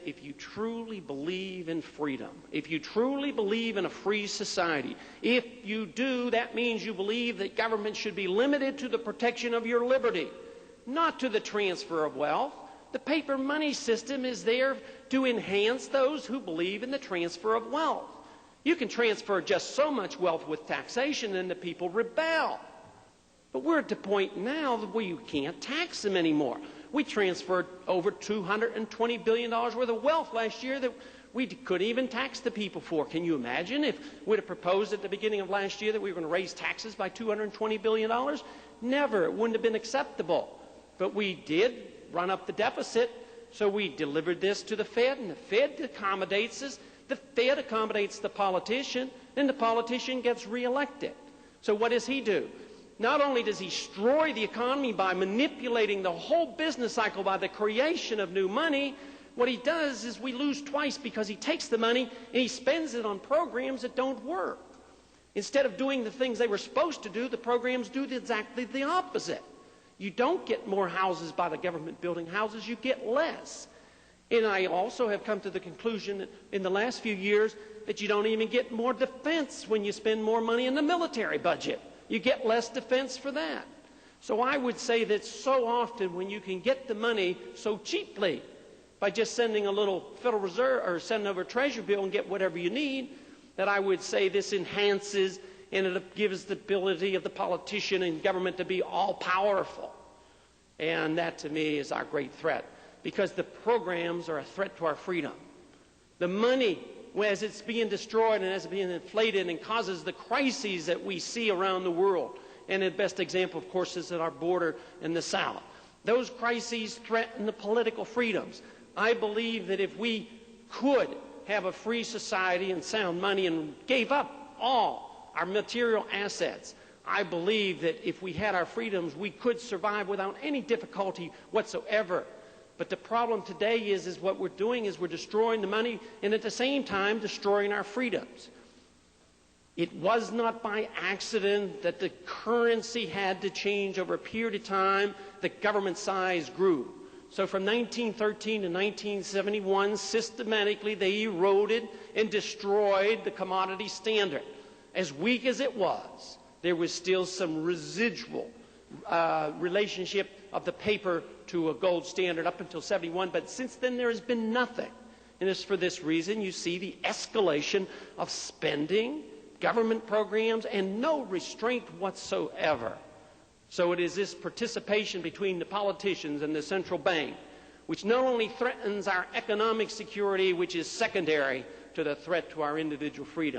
if you truly believe in freedom, if you truly believe in a free society, if you do, that means you believe that government should be limited to the protection of your liberty, not to the transfer of wealth. The paper money system is there to enhance those who believe in the transfer of wealth. You can transfer just so much wealth with taxation and the people rebel. But we're at the point now that we can't tax them anymore. We transferred over $220 billion worth of wealth last year that we couldn't even tax the people for. Can you imagine if we'd have proposed at the beginning of last year that we were going to raise taxes by $220 billion? Never. It wouldn't have been acceptable. But we did run up the deficit, so we delivered this to the Fed, and the Fed accommodates us. The Fed accommodates the politician, and the politician gets reelected. So what does he do? Not only does he destroy the economy by manipulating the whole business cycle by the creation of new money, what he does is we lose twice, because he takes the money and he spends it on programs that don't work. Instead of doing the things they were supposed to do, the programs do exactly the opposite. You don't get more houses by the government building houses, you get less. And I also have come to the conclusion that in the last few years that you don't even get more defense when you spend more money in the military budget. You get less defense for that. So I would say that so often when you can get the money so cheaply by just sending a little Federal Reserve or sending over a Treasury bill and get whatever you need, that I would say this enhances and it gives the ability of the politician and government to be all-powerful. And that, to me, is our great threat, because the programs are a threat to our freedom. The money, as it's being destroyed and as it's being inflated and causes the crises that we see around the world. And the best example, of course, is at our border in the South. Those crises threaten the political freedoms. I believe that if we could have a free society and sound money and gave up all our material assets, I believe that if we had our freedoms, we could survive without any difficulty whatsoever. But the problem today is what we're doing is we're destroying the money and at the same time destroying our freedoms. It was not by accident that the currency had to change over a period of time. The government size grew. So from 1913 to 1971, systematically they eroded and destroyed the commodity standard. As weak as it was, there was still some residual relationship of the paper to a gold standard up until 71, but since then there has been nothing. And it's for this reason you see the escalation of spending, government programs, and no restraint whatsoever. So it is this participation between the politicians and the central bank which not only threatens our economic security, which is secondary to the threat to our individual freedom.